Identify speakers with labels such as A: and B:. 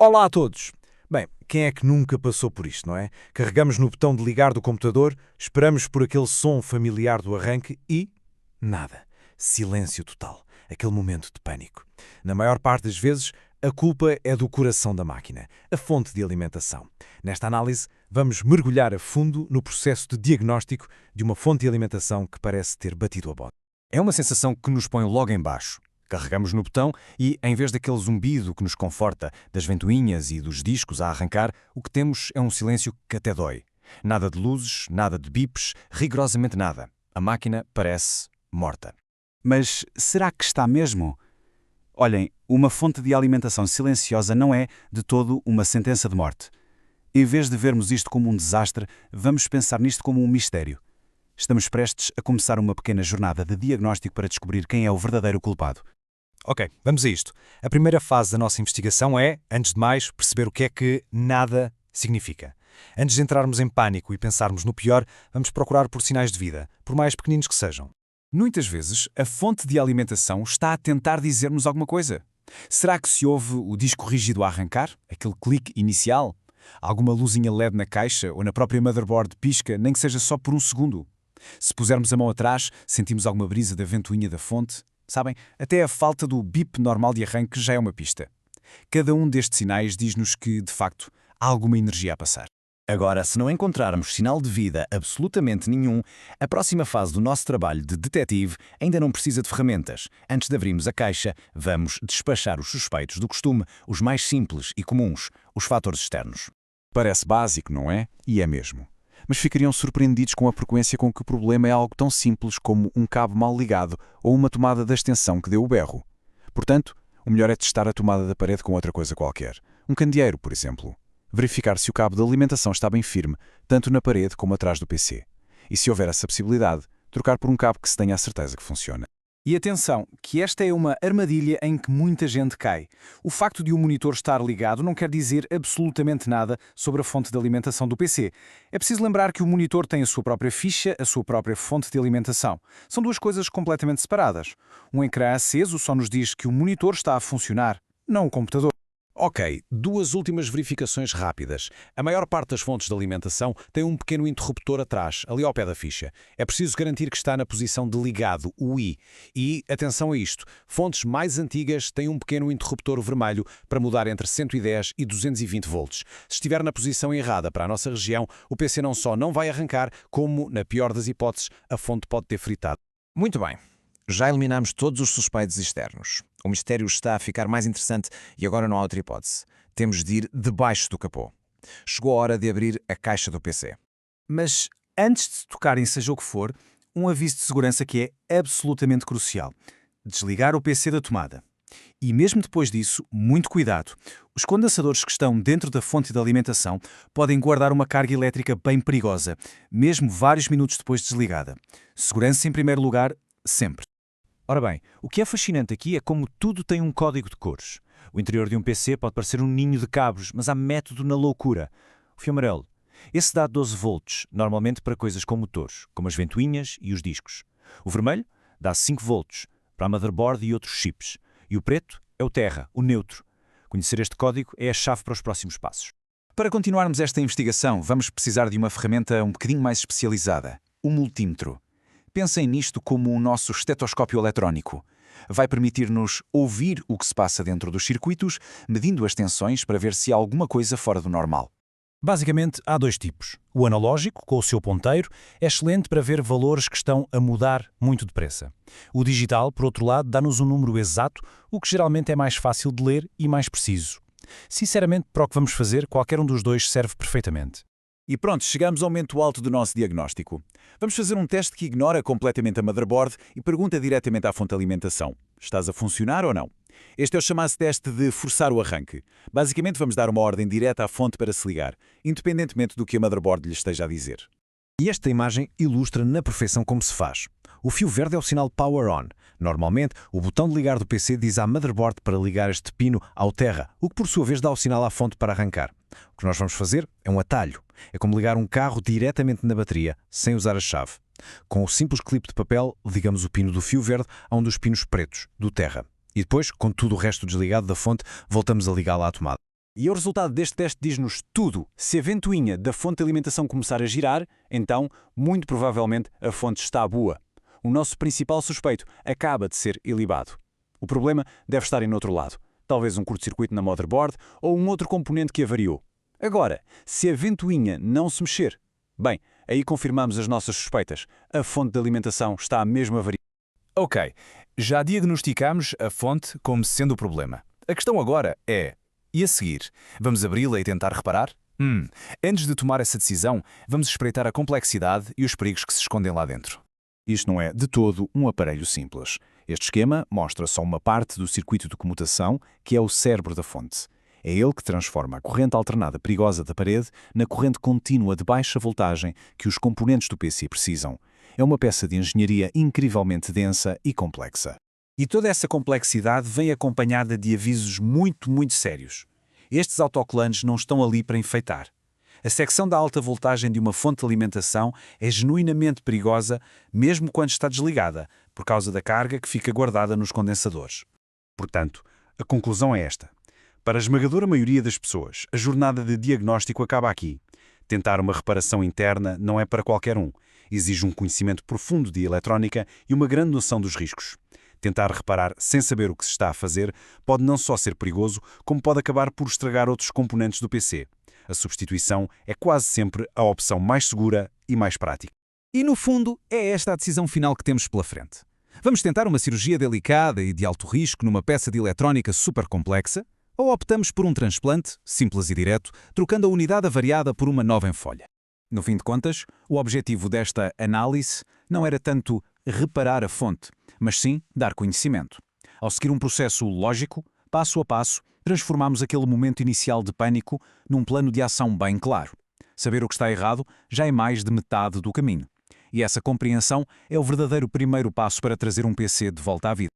A: Olá a todos! Bem, quem é que nunca passou por isto, não é? Carregamos no botão de ligar do computador, esperamos por aquele som familiar do arranque e... nada. Silêncio total. Aquele momento de pânico. Na maior parte das vezes, a culpa é do coração da máquina, a fonte de alimentação. Nesta análise, vamos mergulhar a fundo no processo de diagnóstico de uma fonte de alimentação que parece ter batido a bota.
B: É uma sensação que nos põe logo em baixo. Carregamos no botão e, em vez daquele zumbido que nos conforta, das ventoinhas e dos discos a arrancar, o que temos é um silêncio que até dói. Nada de luzes, nada de bips, rigorosamente nada. A máquina parece morta.
C: Mas será que está mesmo? Olhem, uma fonte de alimentação silenciosa não é, de todo, uma sentença de morte. Em vez de vermos isto como um desastre, vamos pensar nisto como um mistério. Estamos prestes a começar uma pequena jornada de diagnóstico para descobrir quem é o verdadeiro culpado.
A: Ok, vamos a isto. A primeira fase da nossa investigação é, antes de mais, perceber o que é que nada significa. Antes de entrarmos em pânico e pensarmos no pior, vamos procurar por sinais de vida, por mais pequeninos que sejam.
D: Muitas vezes, a fonte de alimentação está a tentar dizer-nos alguma coisa. Será que se ouve o disco rígido a arrancar? Aquele clique inicial? Alguma luzinha LED na caixa ou na própria motherboard pisca, nem que seja só por um segundo? Se pusermos a mão atrás, sentimos alguma brisa da ventoinha da fonte? Sabem, até a falta do bip normal de arranque já é uma pista. Cada um destes sinais diz-nos que, de facto, há alguma energia a passar.
E: Agora, se não encontrarmos sinal de vida absolutamente nenhum, a próxima fase do nosso trabalho de detetive ainda não precisa de ferramentas. Antes de abrirmos a caixa, vamos despachar os suspeitos do costume, os mais simples e comuns, os fatores externos.
C: Parece básico, não é? E é mesmo. Mas ficariam surpreendidos com a frequência com que o problema é algo tão simples como um cabo mal ligado ou uma tomada da extensão que deu o berro. Portanto, o melhor é testar a tomada da parede com outra coisa qualquer. Um candeeiro, por exemplo. Verificar se o cabo de alimentação está bem firme, tanto na parede como atrás do PC. E se houver essa possibilidade, trocar por um cabo que se tenha a certeza que funciona.
D: E atenção, que esta é uma armadilha em que muita gente cai. O facto de o monitor estar ligado não quer dizer absolutamente nada sobre a fonte de alimentação do PC. É preciso lembrar que o monitor tem a sua própria ficha, a sua própria fonte de alimentação. São duas coisas completamente separadas. Um ecrã aceso só nos diz que o monitor está a funcionar, não o computador.
F: Ok, duas últimas verificações rápidas. A maior parte das fontes de alimentação tem um pequeno interruptor atrás, ali ao pé da ficha. É preciso garantir que está na posição de ligado, o I. E, atenção a isto, fontes mais antigas têm um pequeno interruptor vermelho para mudar entre 110 e 220 volts. Se estiver na posição errada para a nossa região, o PC não só não vai arrancar, como, na pior das hipóteses, a fonte pode ter fritado.
B: Muito bem. Já eliminamos todos os suspeitos externos. O mistério está a ficar mais interessante e agora não há outra hipótese. Temos de ir debaixo do capô. Chegou a hora de abrir a caixa do PC.
D: Mas, antes de tocarem seja o que for, um aviso de segurança que é absolutamente crucial. Desligar o PC da tomada. E mesmo depois disso, muito cuidado. Os condensadores que estão dentro da fonte de alimentação podem guardar uma carga elétrica bem perigosa, mesmo vários minutos depois de desligada. Segurança em primeiro lugar, sempre.
G: Ora bem, o que é fascinante aqui é como tudo tem um código de cores. O interior de um PC pode parecer um ninho de cabos, mas há método na loucura. O fio amarelo. Esse dá 12 volts, normalmente para coisas com motores, como as ventoinhas e os discos. O vermelho dá 5 volts, para a motherboard e outros chips. E o preto é o terra, o neutro. Conhecer este código é a chave para os próximos passos.
C: Para continuarmos esta investigação, vamos precisar de uma ferramenta um bocadinho mais especializada. O multímetro. Pensem nisto como o nosso estetoscópio eletrónico. Vai permitir-nos ouvir o que se passa dentro dos circuitos, medindo as tensões para ver se há alguma coisa fora do normal.
A: Basicamente, há dois tipos. O analógico, com o seu ponteiro, é excelente para ver valores que estão a mudar muito depressa. O digital, por outro lado, dá-nos um número exato, o que geralmente é mais fácil de ler e mais preciso. Sinceramente, para o que vamos fazer, qualquer um dos dois serve perfeitamente.
C: E pronto, chegamos ao momento alto do nosso diagnóstico. Vamos fazer um teste que ignora completamente a motherboard e pergunta diretamente à fonte de alimentação. Estás a funcionar ou não? Este é o chamado teste de forçar o arranque. Basicamente vamos dar uma ordem direta à fonte para se ligar, independentemente do que a motherboard lhe esteja a dizer.
B: E esta imagem ilustra na perfeição como se faz. O fio verde é o sinal Power On. Normalmente, o botão de ligar do PC diz à motherboard para ligar este pino ao terra, o que por sua vez dá o sinal à fonte para arrancar. O que nós vamos fazer é um atalho. É como ligar um carro diretamente na bateria, sem usar a chave. Com o simples clipe de papel, ligamos o pino do fio verde a um dos pinos pretos, do terra. E depois, com tudo o resto desligado da fonte, voltamos a ligá-la à tomada.
F: E o resultado deste teste diz-nos tudo. Se a ventoinha da fonte de alimentação começar a girar, então, muito provavelmente, a fonte está boa. O nosso principal suspeito acaba de ser ilibado. O problema deve estar em outro lado. Talvez um curto-circuito na motherboard ou um outro componente que avariou. Agora, se a ventoinha não se mexer, bem, aí confirmamos as nossas suspeitas. A fonte de alimentação está mesmo avariada.
D: Ok, já diagnosticamos a fonte como sendo o problema. A questão agora é, e a seguir? Vamos abri-la e tentar reparar? Antes de tomar essa decisão, vamos espreitar a complexidade e os perigos que se escondem lá dentro.
C: Isto não é, de todo, um aparelho simples. Este esquema mostra só uma parte do circuito de comutação, que é o cérebro da fonte. É ele que transforma a corrente alternada perigosa da parede na corrente contínua de baixa voltagem que os componentes do PC precisam. É uma peça de engenharia incrivelmente densa e complexa.
D: E toda essa complexidade vem acompanhada de avisos muito, muito sérios. Estes autocolantes não estão ali para enfeitar. A secção da alta voltagem de uma fonte de alimentação é genuinamente perigosa, mesmo quando está desligada, por causa da carga que fica guardada nos condensadores.
C: Portanto, a conclusão é esta. Para a esmagadora maioria das pessoas, a jornada de diagnóstico acaba aqui. Tentar uma reparação interna não é para qualquer um. Exige um conhecimento profundo de eletrónica e uma grande noção dos riscos. Tentar reparar sem saber o que se está a fazer pode não só ser perigoso, como pode acabar por estragar outros componentes do PC. A substituição é quase sempre a opção mais segura e mais prática.
H: E, no fundo, é esta a decisão final que temos pela frente. Vamos tentar uma cirurgia delicada e de alto risco numa peça de eletrónica super complexa, ou optamos por um transplante, simples e direto, trocando a unidade avariada por uma nova em folha? No fim de contas, o objetivo desta análise não era tanto reparar a fonte, mas sim dar conhecimento. Ao seguir um processo lógico, passo a passo, transformamos aquele momento inicial de pânico num plano de ação bem claro. Saber o que está errado já é mais de metade do caminho. E essa compreensão é o verdadeiro primeiro passo para trazer um PC de volta à vida.